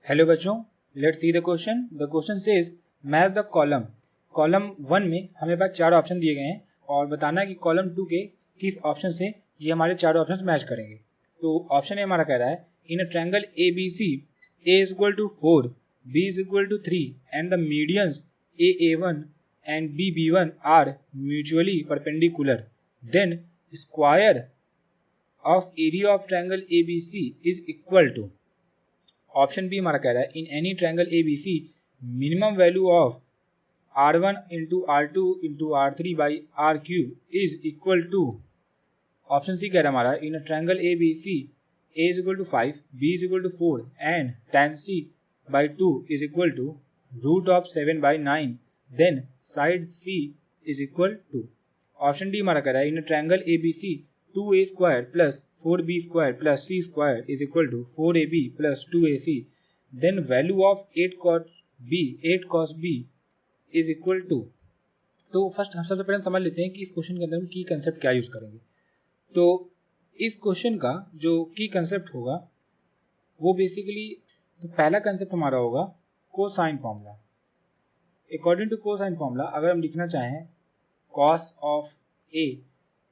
Hello बच्चों, let's see the question. The question says match the column. Column 1 में हमें पास 4 option दिए गए हैं और बताना है कि कॉलम 2 के किस ऑप्शन से ये हमारे 4 ऑप्शन मैच करेंगे। तो ऑप्शन ए हमारा कह रहा है in a triangle A B C a is equal to 4 B is equal to 3 and the medians A one and B one are mutually perpendicular, then square of area of triangle A B C is equal to. Option B हमारा कह रहा है in any triangle A B C minimum value of R1 into R2 into R3 by r cube is equal to. Option C कह रहा है हमारा in a triangle A B C a is equal to 5 B is equal to 4 and tan c by 2 is equal to root of 7 by 9, then side c is equal to. Option D हमारा कह रहा है in a triangle A B C 2a square plus 4b square plus c square is equal to 4ab plus 2ac, then value of 8 cos b is equal to. तो first हम सबसे पहले समझ लेते हैं कि इस क्वेश्चन के अंदर हम की कंसेप्ट क्या यूज करेंगे। तो इस क्वेश्चन का जो की कंसेप्ट होगा वो बेसिकली तो पहला कंसेप्ट हमारा होगा cosine formula. According to cosine formula अगर हम लिखना चाहें कॉस ऑफ ए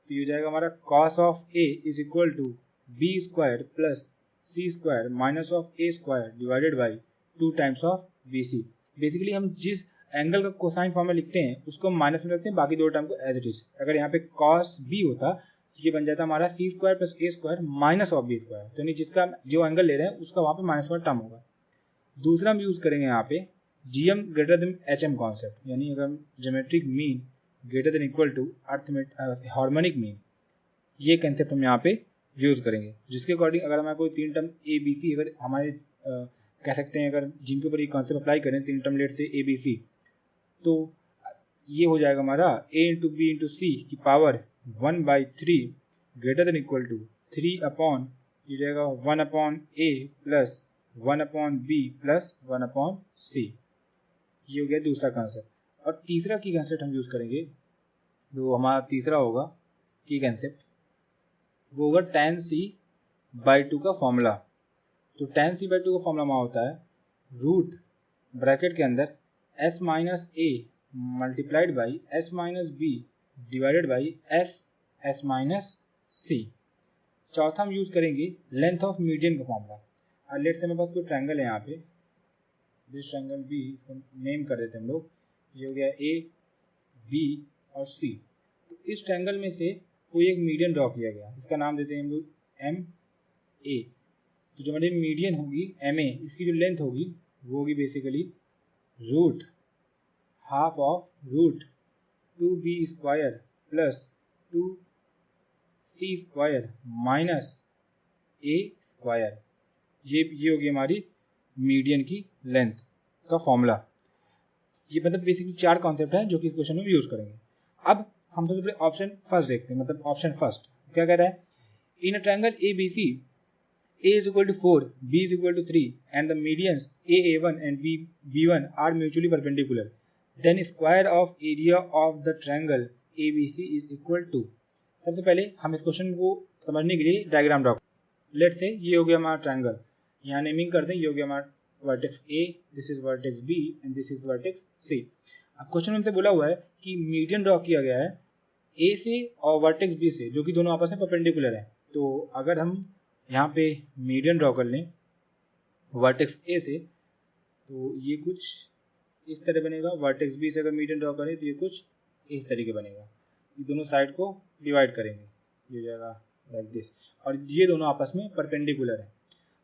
तो ये हो जाएगा हमारा cos of A is equal to B square plus C square minus of A square divided by 2 times of B C. Basically हम जिस एंगल का कोसाइन फॉर्मूला लिखते हैं उसको हम माइनस में रखते हैं, बाकी दो टर्म को एज इट इज। अगर यहाँ पे कॉस बी होता तो ये बन जाता हमारा C square plus A square minus of B square, तो यानी जिसका जो एंगल ले रहे हैं उसका वहाँ पे माइनस वाला टर्म होगा। दूसरा हम यूज करेंगे यहाँ पे GM greater than HM concept, यानी अगर geometric mean greater than equal to harmonic mean, ये कंसेप्ट हम यहाँ पे यूज करेंगे। जिसके अकॉर्डिंग अगर हमारे कोई 3 टर्म ए बी सी अगर हमारे कह सकते हैं अगर जिनके ऊपर ये कॉन्सेप्ट अप्लाई करें 3 टर्म लेट से ए बी सी, तो ये हो जाएगा हमारा a into B into C की power 1/3 greater than equal to 3 upon ये जाएगा 1 upon A plus 1 upon B plus 1 upon C. ये हो गया दूसरा कंसेप्ट। और तीसरा की कंसेप्ट हम यूज करेंगे, तो हमारा तीसरा होगा की कंसेप्ट वो होगा tan c/2 का फॉर्मूला। तो tan c/2 का फॉर्मूला हमारा होता है रूट ब्रैकेट के अंदर s minus A multiplied by s minus B divided by s minus C. चौथा हम यूज करेंगे लेंथ ऑफ मीडियन का फॉर्मूला। लेट से मेरे पास कोई ट्रायंगल है यहाँ पे, दिस ट्रायंगल बी, इसको नेम कर देते हैं हम लोग। ये हो गया ए बी और सी। तो इस ट्रायंगल में से कोई एक मीडियन ड्रॉ किया गया, इसका नाम देते हैं हम लोग एम ए। तो जो हमारी मीडियन होगी एम ए, इसकी जो लेंथ होगी वो होगी basically root half of root 2b square plus 2c square minus A square. ये होगी हमारी मीडियन की लेंथ का फॉर्मूला। ये मतलब बेसिकली 4 कॉन्सेप्ट है जो कि इस क्वेश्चन में यूज करेंगे। अब हम सबसे पहले ऑप्शन फर्स्ट देखते हैं, मतलब ऑप्शन फर्स्ट क्या कह रहा है in a triangle A B C a is equal to 4 b is equal to 3 and the medians a1 and b1 are mutually perpendicular, then square of area of the triangle abc is equal to। सबसे पहले हम इस question को समझने के लिए diagram draw. Late से ये हो गया हमारा ट्रायंगल, यहाँ नेमिंग करते हैं। ये हो गया हमारा vertex a, this is vertex b and this is vertex c। अब क्वेश्चन में हमसे बोला हुआ है कि मीडियन ड्रॉ किया गया है a से और वर्टेक्स b से, जो कि दोनों आपस में परपेंडिकुलर है। तो अगर हम यहाँ पे मीडियन ड्रॉ कर लें वर्टेक्स ए से, तो ये कुछ इस तरह बनेगा। वर्टेक्स बी से अगर मीडियन ड्रॉ करें तो ये कुछ इस तरीके बनेगा। ये दोनों साइड को डिवाइड करेंगे, ये हो जाएगा लाइक दिस, और ये दोनों आपस में परपेंडिकुलर है।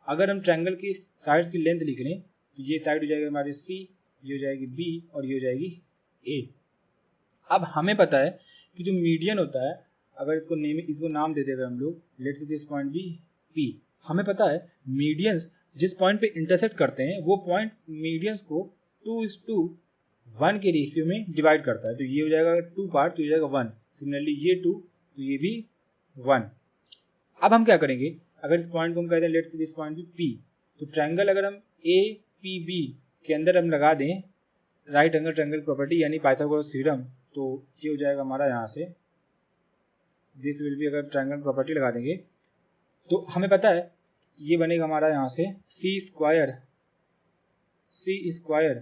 अगर हम ट्रायंगल की साइड्स की लेंथ लिख लें तो ये साइड हो जाएगी हमारी सी, ये हो जाएगी बी और ये हो जाएगी ए। अब हमें पता है कि जो मीडियन होता है, अगर इसको नाम दे देगा हम लोग, let's say this point B P, हमें पता है मीडियंस जिस पॉइंट पे इंटरसेक्ट करते हैं वो पॉइंट मीडियंस को 2:1 के रेशियो में डिवाइड करता है। तो ये हो जाएगा 2 पार्ट, तो ये हो जाएगा 1। सिमिलरली ये 2 तो ये भी 1। अब हम क्या करेंगे, अगर इस पॉइंट को हम कहते हैं लेट्स से दिस पॉइंट भी P, तो ट्रायंगल अगर हम APB के अंदर हम लगा दें राइट एंगल ट्रायंगल प्रॉपर्टी यानी पाइथागोरस थ्योरम, तो ये हो जाएगा हमारा यहाँ से दिस विल बी, अगर ट्रायंगल प्रॉपर्टी लगा देंगे तो हमें पता है ये बनेगा हमारा यहाँ से C square C square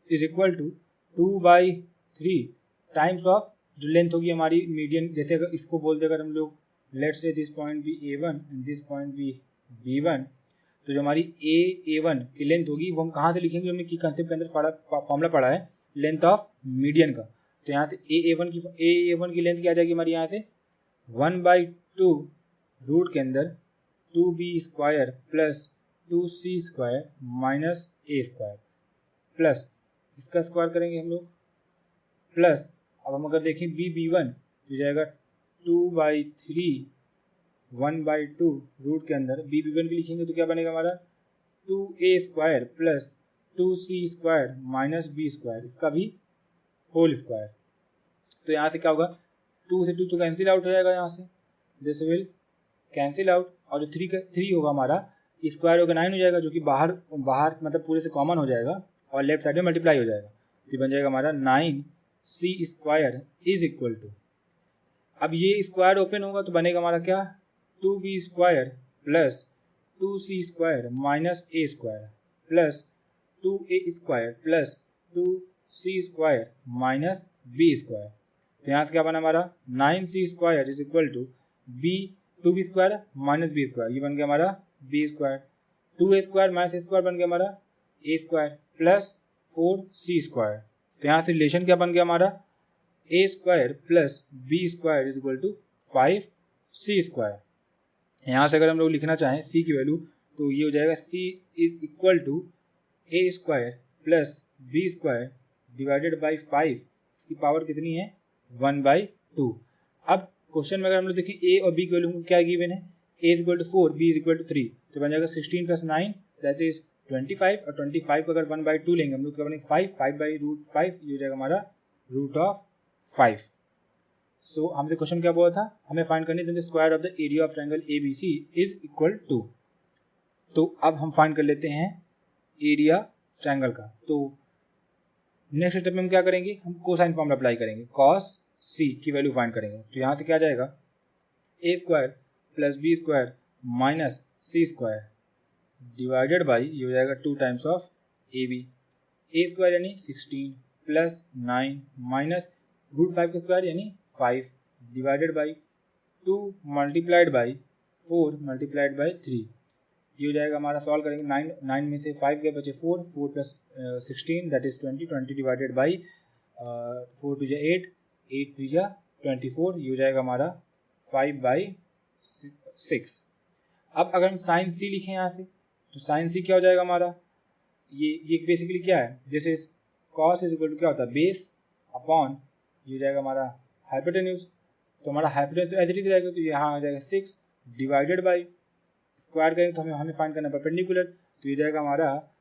is equal to 2/3 times of जो लेंथ होगी हमारी मीडियन, जैसे अगर इसको बोलते अगर हम लोग let's say this point B A1 and this point B B1, तो जो हमारी A1 की लेंथ होगी वो हम कहाँ से लिखेंगे, हमने की कंसेप्ट के अंदर फॉर्मूला पढ़ा है लेंथ ऑफ मीडियन का। तो यहाँ से A1 की लेंथ क्या आ जाएगी हमारी, यहाँ से 1/2 रूट के अंदर 2b square plus 2c square minus a square plus इसका स्क्वायर करेंगे हम लोग प्लस, अब हम अगर देखें B1 तो जाएगा 2/3 1/2 रूट के अंदर B1 की लिखेंगे तो क्या बनेगा हमारा 2a square plus 2c square minus b square, इसका भी होल स्क्वायर। तो यहाँ से क्या होगा 2 से 2 तो कैंसिल आउट हो जाएगा, यहाँ से दिस विल कैंसिल आउट, और जो 3 होगा हमारा स्क्वायर होगा 9 हो जाएगा, जो कि बाहर मतलब पूरे से कॉमन हो जाएगा और लेफ्ट साइड में मल्टीप्लाई हो जाएगा, तो बन जाएगा हमारा 9c square is equal to, अब ये स्क्वायर ओपन होगा तो बनेगा हमारा क्या 2b square plus 2c square minus a square plus 2a square plus 2c square minus b square. तो यहाँ से क्या बना हमारा 9c square is equal to b square minus b square, ये बन गया हमारा b square, 2a square minus a square बन गया हमारा a square plus 4c square. तो यहाँ से रिलेशन क्या बन गया हमारा a square plus b square is equal to 5c square. यहाँ से अगर हम लोग लिखना चाहें c की वैल्यू तो ये हो जाएगा c is equal to a square plus b square divided by 5, इसकी पावर कितनी है 1/2। अब क्वेश्चन में अगर हम लोग देखें a और b की वैल्यू क्या गिवन है, a is equal to 4 b is equal to 3, तो बन जाएगा 16 प्लस 9 दैट इज 25, और 25 को अगर 1/2 लेंगे हम लोग तो बनेगा 5/5, ये हो जाएगा हमारा रूट ऑफ 5। सो हमसे क्वेश्चन क्या बोला था, हमें फाइंड करनी है square of the area of triangle ABC is equal to, तो अब हम फाइंड कर लेते हैं एरिया ट्रायंगल का। तो नेक्स्ट स्टेप में हम क्या करेंगे, हम कोसाइन फॉर्मूला अप्लाई करेंगे, cos c की वैल्यू फाइंड करेंगे। तो यहाँ से क्या जाएगा a square plus b square minus c square divided by, ये हो जाएगा 2 times of ab, a square यानी 16 प्लस 9 माइनस रूट 5 का स्क्वायर यानी 5 divided by 2 multiplied by 4 multiplied by 3, ये हो जाएगा हमारा, सॉल्व करेंगे 9 में से 5 के बचे 4 plus 16 that is 20 divided by 4 two 8 8 3 24, ये हो जाएगा हमारा 5/6। अब अगर हम साइन c लिखें यहाँ से तो साइन c क्या हो जाएगा हमारा, ये बेसिकली क्या है, जैसे cos इज इक्वल टू क्या होता है बेस अपॉन, ये हो जाएगा हमारा हाइपोटेन्यूज, तो हमारा हाइपोटेन्यूज तो एज इट इज रहेगा, तो यहाँ आ जाएगा 6 डिवाइडेड बाई स्क्वायर करेंगे तो हमें फाइंड करना परपेंडिकुलर, तो ये जाएगा हमारा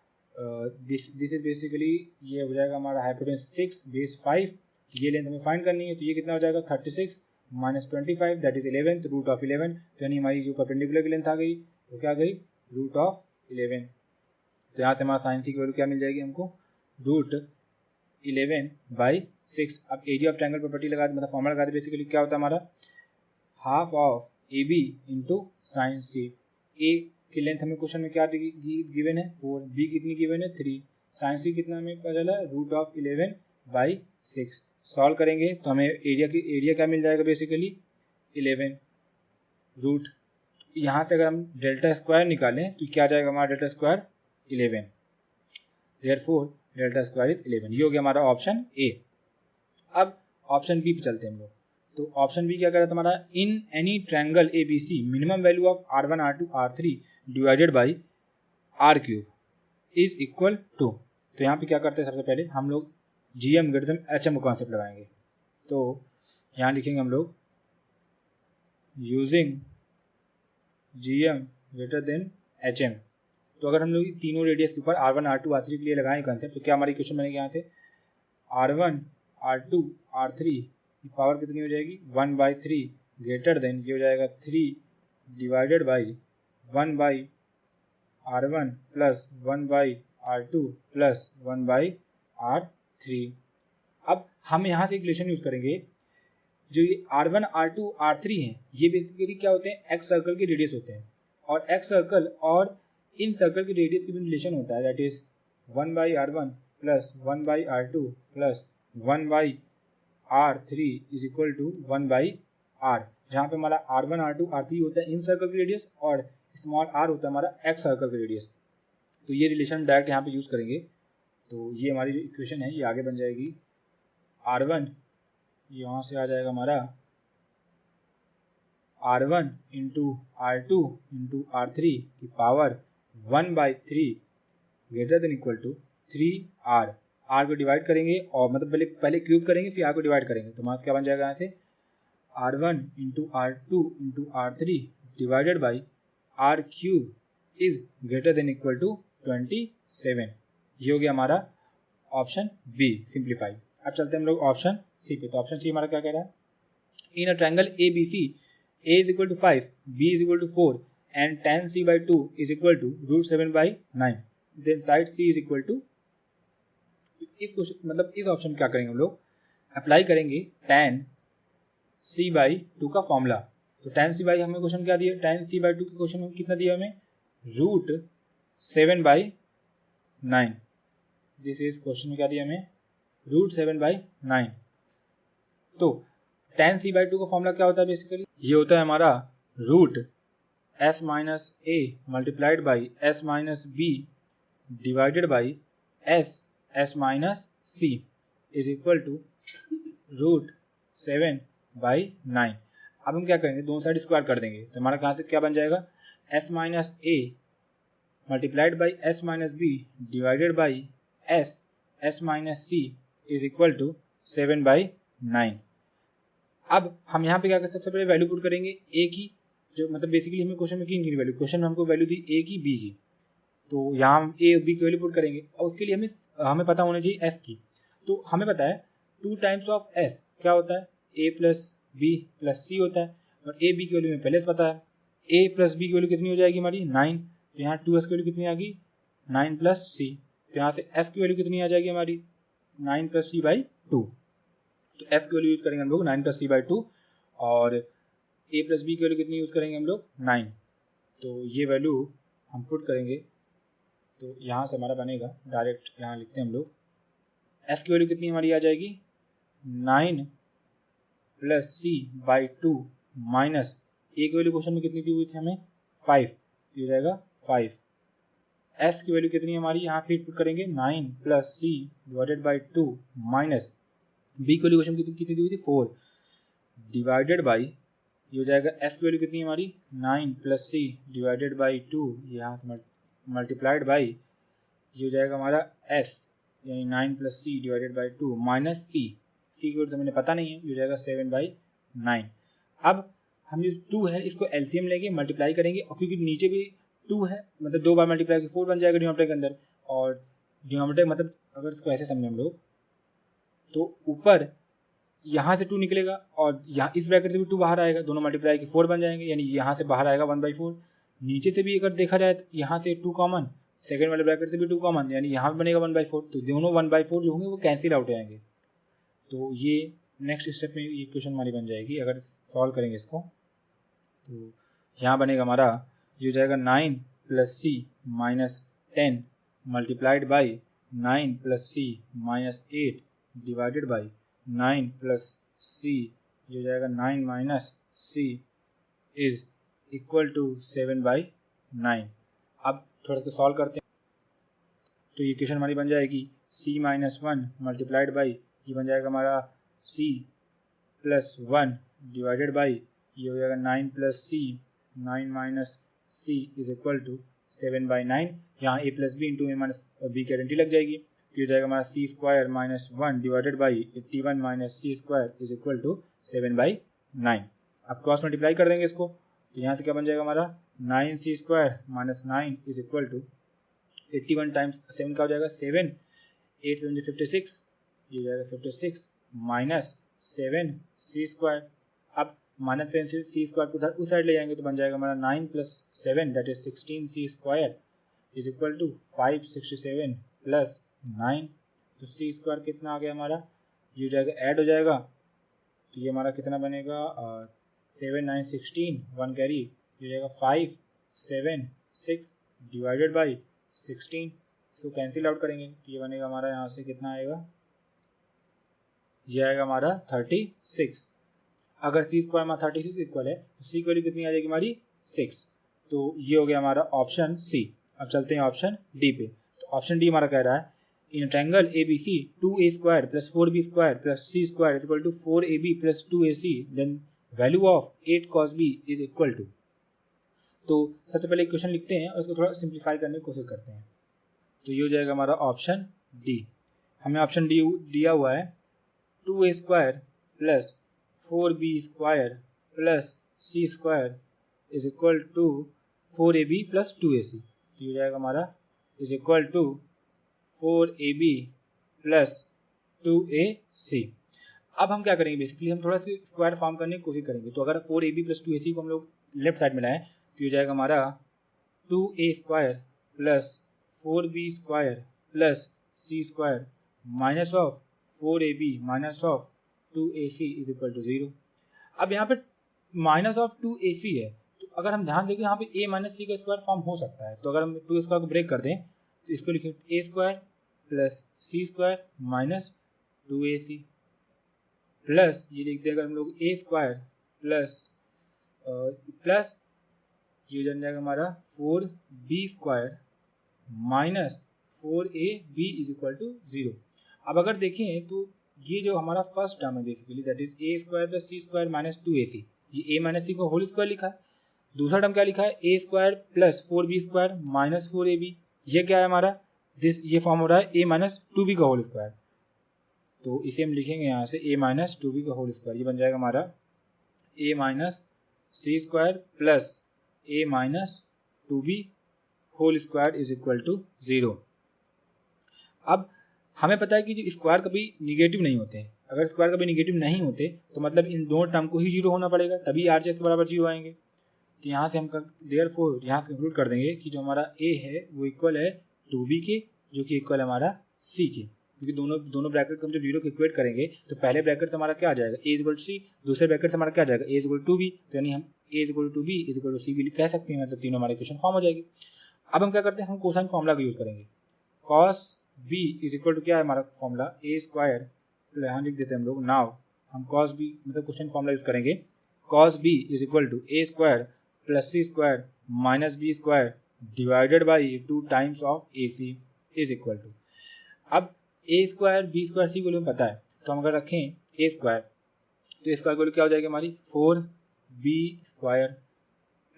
दिस इज बेसिकली, ये हो जाएगा हमारा हाइपोटेन्यूज 6 बेस 5, ये लेंथ हमें फाइंड करनी है, तो ये कितना हो जाएगा 36 minus 25 that is 11 root of 11, तो यानी हमारी जो परपेंडिकुलर की लेंथ आ गई वो क्या आ गई रूट ऑफ 11। तो यहाँ से हमारा साइन सी की वैल्यू क्या मिल जाएगी हमको रूट 11/6। अब एरिया ऑफ ट्रायंगल प्रॉपर्टी लगा मतलब फॉर्मूला लगा दे, बेसिकली क्या होता है हमारा half of AB into sine C. A की लेंथ हमें क्वेश्चन में क्या गिवन है 4, बी कितनी गिवन है 3, साइन सी कितना हमें पता चला रूट ऑफ 11/6। सॉल्व करेंगे तो हमें एरिया क्या मिल जाएगा बेसिकली 11 रूट, यहाँ से अगर हम डेल्टा स्क्वायर निकालें तो क्या जाएगा हमारा delta square 11, therefore delta square is 11, ये हो गया हमारा ऑप्शन ए। अब ऑप्शन बी पे चलते हैं हम लोग, तो ऑप्शन बी क्या कर रहा था हमारा in any triangle ABC minimum value of R1 R2 R3 divided by R³ is equal to, तो यहाँ पे क्या करते हैं सबसे पहले हम लोग GM ग्रेटर देन HM का कॉन्सेप्ट लगाएंगे, तो यहाँ लिखेंगे हम लोग using GM greater than HM। तो अगर हम लोग तीनों रेडियस के ऊपर R1 R2 R3 के लिए लगाएं कॉन्सेप्ट, तो क्या हमारी इक्वेशन बनेगी यहाँ से R1 R2 R3 की पावर कितनी हो जाएगी 1/3 ग्रेटर देन, ये हो जाएगा 3 divided by 1/R1 plus 1/R2 plus 1/R3। अब हम यहाँ से एक रिलेशन यूज करेंगे, जो ये R1 R2 R3 हैं ये बेसिकली क्या होते हैं एक्स सर्कल के रेडियस होते हैं, और एक्स सर्कल और इन सर्कल के रेडियस की भी रिलेशन होता है that is 1/R1 plus 1/R2 plus 1/R3 is equal to 1/R, जहाँ पे हमारा R1 R2 R3 होता है इन सर्कल की रेडियस और स्मॉल r होता है हमारा एक्स सर्कल की रेडियस। तो ये रिलेशन डायरेक्ट यहाँ पे यूज करेंगे। तो ये हमारी इक्वेशन है, ये आगे बन जाएगी R1, यहाँ से आ जाएगा हमारा R1 into R2 into R3 की power 1/3 greater than equal to 3R। R को डिवाइड करेंगे और मतलब पहले क्यूब करेंगे फिर R को डिवाइड करेंगे, तो हमारा क्या बन जाएगा यहाँ से R1 into R2 into R3 divided by R cube is greater than equal to 27। ये हो गया हमारा ऑप्शन बी सिंप्लीफाइड। अब चलते हैं हम लोग ऑप्शन सी पे। तो ऑप्शन सी हमारा क्या कह रहा है, in a triangle ABC A is equal to 5, B is equal to 4 and tan c/2 is equal to √7/9, then side C is equal to. इस क्वेश्चन मतलब इस ऑप्शन में क्या करेंगे हम लोग, अप्लाई करेंगे tan c/2 का फॉर्मूला। तो tan c/, हमें क्वेश्चन क्या दिया, tan c/2 के क्वेश्चन में कितना दिया हमें √7/9। दिस इज क्वेश्चन में क्या दिया हमें √7/9। तो tan c/2 का फॉर्मूला क्या होता है बेसिकली, ये होता है हमारा √s minus a multiplied by s minus b divided by s minus c is equal to √7/9। अब हम क्या करेंगे, दोनों साइड स्क्वायर कर देंगे, तो हमारा कहाँ से क्या बन जाएगा s minus a multiplied by s minus b divided by s minus c is equal to 7/9। अब हम यहाँ पे क्या कर सबसे पहले वैल्यू पुट करेंगे a की, जो मतलब बेसिकली हमें क्वेश्चन में की वैल्यू, क्वेश्चन में हमको वैल्यू दी a की b की, तो यहाँ हम a और b की वैल्यू पुट करेंगे और उसके लिए हमें पता होना चाहिए s की। तो हमें पता है 2 टाइम्स ऑफ s क्या होता है, a plus b plus c होता है, और a b की वैल्यू हमें पहले से पता है, a प्लस b की वैल्यू कितनी हो जाएगी हमारी 9, तो यहाँ 2s की वैल्यू कितनी आ गई 9 प्लस c, तो यहाँ से s की वैल्यू कितनी आ जाएगी हमारी 9 प्लस c/2। तो s की वैल्यू यूज करेंगे हम लोग 9 प्लस c/2 और a प्लस b की वैल्यू कितनी यूज करेंगे हम लोग 9। तो ये वैल्यू हम पुट करेंगे, तो यहाँ से हमारा बनेगा डायरेक्ट, यहाँ लिखते हैं हम लोग s की वैल्यू कितनी हमारी आ जाएगी 9 प्लस c/2 माइनस a की वैल्यू क्वेश्चन में कितनी दी हुई थी हमें 5, ये हो जाएगा 5। s की वैल्यू कितनी हमारी यहाँ फिर पुट करेंगे 9 plus c divided by 2 minus b की वैल्यू क्वेश्चन कितनी दी हुई थी 4 डिवाइडेड बाई, ये हो जाएगा s की वैल्यू कितनी हमारी 9 प्लस c डिवाइडेड बाई 2, यहाँ से मल्टीप्लाइड बाई, ये हो जाएगा हमारा s यानी 9 plus c divided by 2 minus c की वैल्यू तो मैंने पता नहीं है, ये हो जाएगा 7/9। अब हम जो 2 है इसको एलसीएम लेंगे, मल्टीप्लाई करेंगे, और क्योंकि नीचे भी 2 है मतलब 2 बार मल्टीप्लाई करके 4 बन जाएगा डिनोमिनेटर के अंदर, और डिनोमिनेटर मतलब अगर इसको ऐसे समझे हम लोग, तो ऊपर यहाँ से 2 निकलेगा और यहाँ इस ब्रैकेट से भी 2 बाहर आएगा, दोनों मल्टीप्लाई के 4 बन जाएंगे, यानी यहाँ से बाहर आएगा 1/4। नीचे से भी अगर देखा जाए तो यहाँ से 2 कॉमन, सेकंड वाले ब्रैकेट से भी 2 कॉमन, यानी यहाँ भी बनेगा 1/4, तो दोनों 1/4 जो होंगे वो कैंसिल आउट हो जाएंगे। तो ये नेक्स्ट स्टेप में ये क्वेश्चन हमारी बन जाएगी अगर सॉल्व करेंगे इसको। तो यहाँ बनेगा हमारा, ये हो जाएगा 9 plus c minus 10 multiplied by 9 plus c minus 8 divided by 9 plus c, ये हो जाएगा 9 minus c is equal to 7/9। अब थोड़ा सा सॉल्व करते हैं, तो ये क्वेश्चन हमारी बन जाएगी c माइनस 1 मल्टीप्लाइड बाई, ये बन जाएगा हमारा c प्लस 1 डिवाइडेड बाई, ये हो जाएगा 9 plus c, 9 minus c is equal to 7/9। यहाँ a plus B into A minus B की गारंटी लग जाएगी, तो ये हो जाएगा हमारा c square minus 1 divided by 81 minus c square is equal to 7/9। अब क्रॉस मल्टीप्लाई कर देंगे इसको, तो यहाँ से क्या बन जाएगा हमारा 9c square minus 9 is equal to 81 times 7 का हो जाएगा 7, 8 7 56, ये हो जाएगा 56 माइनस 7c स्क्वायर। अब माइनस 7c स्क्वायर को उधर उस साइड ले जाएंगे तो बन जाएगा हमारा 9 plus 7 that is 16c square is equal to 567 plus 9, तो c स्क्वायर कितना आ गया हमारा, ये हो जाएगा ऐड हो जाएगा, तो ये हमारा कितना बनेगा 7 9 16 1 कैरी, ये हो जाएगा 5 7 6 डिवाइडेड बाई 16, इसको कैंसिल आउट करेंगे तो ये बनेगा हमारा यहाँ से कितना आएगा, ये आएगा हमारा 36। अगर सी स्क्वायर में 36 इक्वल है तो सी की वैल्यू कितनी आ जाएगी हमारी 6। तो ये हो गया हमारा ऑप्शन सी। अब चलते हैं ऑप्शन डी पे। तो ऑप्शन डी हमारा कह रहा है in triangle ABC 2a² + 4b² + c² = 4ab + 2ac then value of 8 cos b is equal to. तो सबसे पहले क्वेश्चन लिखते हैं और उसको थोड़ा सिंप्लीफाई करने की कोशिश करते हैं। तो ये हो जाएगा हमारा ऑप्शन डी। हमें ऑप्शन डी दिया हुआ है 2a² + 4b² + c² is equal to 4ab + 2ac। तो ये हो जाएगा हमारा is equal to 4ab + 2ac। अब हम क्या करेंगे, बेसिकली हम थोड़ा सी स्क्वायर फॉर्म करने की कोशिश करेंगे। तो अगर 4ab + 2ac को हम लोग लेफ्ट साइड में लाएं तो ये हो जाएगा हमारा 2a² + 4b² + c² minus of 4ab minus of 2ac is equal to 0। अब यहाँ पे माइनस ऑफ 2ac है, तो अगर हम ध्यान देंगे यहाँ पे a माइनस c का स्क्वायर फॉर्म हो सकता है। तो अगर हम 2 स्क्वायर को ब्रेक कर दें तो इसको लिखेंगे a² + c² minus 2ac plus ये लिख देगा हम लोग a² प्लस ये हो जाएगा हमारा 4b² minus 4ab is equal to 0। अब अगर देखें तो ये जो हमारा फर्स्ट टर्म है basically that is a² + c² minus 2ac, ये a माइनस c को होल स्क्वायर लिखा है। दूसरा टर्म क्या लिखा है a² + 4b² माइनस 4ab, ये क्या है हमारा ये फॉर्म हो रहा है a माइनस 2b का होल स्क्वायर। तो इसे हम लिखेंगे यहाँ से a माइनस 2b का होल स्क्वायर, ये बन जाएगा हमारा a minus c² plus a minus 2b whole square is equal to 0। अब हमें पता है कि जो स्क्वायर कभी निगेटिव नहीं होते हैं। अगर स्क्वायर कभी निगेटिव नहीं होते तो मतलब इन दोनों टर्म को ही 0 होना पड़ेगा, तभी RHS के बराबर 0 आएंगे। तो यहाँ से हम देयरफॉर यहाँ से कंक्लूड कर देंगे कि जो हमारा a है वो इक्वल है 2b के, जो कि इक्वल है हमारा c के, क्योंकि दोनों ब्रैकेट को हम जब 0 को इक्वेट करेंगे तो पहले ब्रैकेट से हमारा क्या आ जाएगा a इक्वल टू c, दूसरे ब्रैकेट से हमारा क्या आ जाएगा a इक्वल टू b, तो यानी हम a equal to b equal to c भी कह सकते हैं, मतलब तीनों हमारे इक्वेशन फॉर्म हो जाएगी। अब हम क्या करते हैं, हम कोसाइन फॉर्मूला का यूज करेंगे। cos b is equal to क्या है हमारा फॉर्मूला a², यहाँ लिख देते हैं हम लोग। नाउ हम cos b मतलब क्वेश्चन फॉर्मूला यूज करेंगे cos b is equal to a² + c² minus b² divided by 2 times of ac is equal to. अब a² b² c को हमें पता है, तो हम अगर रखें a² तो a² की वैल्यू क्या हो जाएगी हमारी 4b²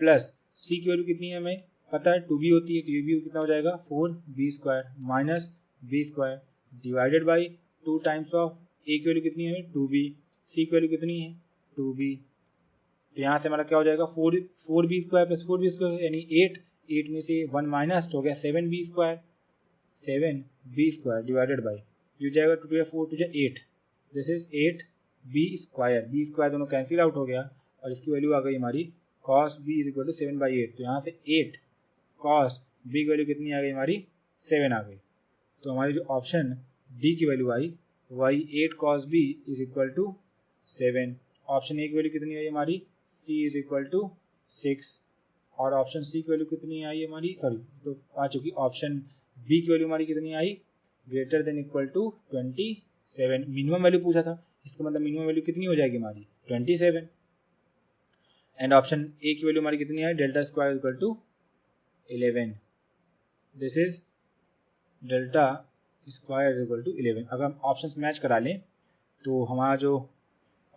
प्लस c की वैल्यू कितनी है हमें पता है 2b होती है, तो ये भी कितना हो जाएगा 4b² minus b² divided by 2 times of a की वैल्यू कितनी है 2b, c की वैल्यू कितनी है 2b। तो यहाँ से हमारा क्या हो जाएगा 4b² प्लस 4b² यानी 8 में से 1 माइनस हो गया 7b² डिवाइडेड बाई ये जाएगा 2 to 4 to 8, this is 8b² दोनों कैंसिल आउट हो गया और इसकी वैल्यू आ गई हमारी cos b is equal to 7/8। तो यहाँ से 8 cos b की वैल्यू कितनी आ गई हमारी 7 आ गई। तो हमारी जो ऑप्शन डी की वैल्यू आई वही 8 cos b is equal to 7। Option A की वैल्यू कितनी आई हमारी c इज इक्वल टू 6 और ऑप्शन सी की वैल्यू कितनी आई हमारी तो आ चुकी। ऑप्शन बी की वैल्यू हमारी कितनी आई greater than equal to 27। Minimum value पूछा था, इसका मतलब मिनिमम वैल्यू कितनी हो जाएगी हमारी 27। एंड ऑप्शन ए की वैल्यू हमारी कितनी आई delta square equal to 11, this is delta square equal to 11। अगर हम ऑप्शंस मैच करा लें तो हमारा जो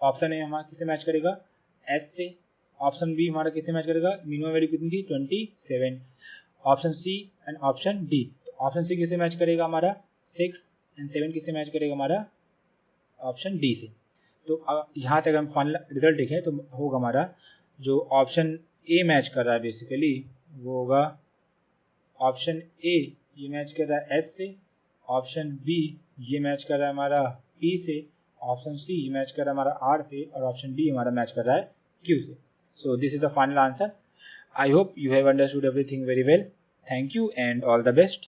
ऑप्शन है हमारा किससे मैच करेगा एस से, ऑप्शन बी हमारा किससे मैच करेगा मिनिमम वैल्यू कितनी थी 27, option C and option D. तो ऑप्शन सी किससे मैच करेगा हमारा 6 एंड 7 किससे मैच करेगा हमारा ऑप्शन डी से। तो यहाँ से अगर हम फाइनल रिजल्ट देखें तो होगा हमारा जो ऑप्शन ए मैच कर रहा है बेसिकली वो होगा ऑप्शन ए ये मैच कर रहा है एस से, ऑप्शन बी ये मैच कर रहा है हमारा पी से, ऑप्शन सी मैच कर रहा है हमारा आर से और ऑप्शन डी हमारा मैच कर रहा है क्यू से। So this is the final answer. I hope you have understood everything very well. Thank you and all the best.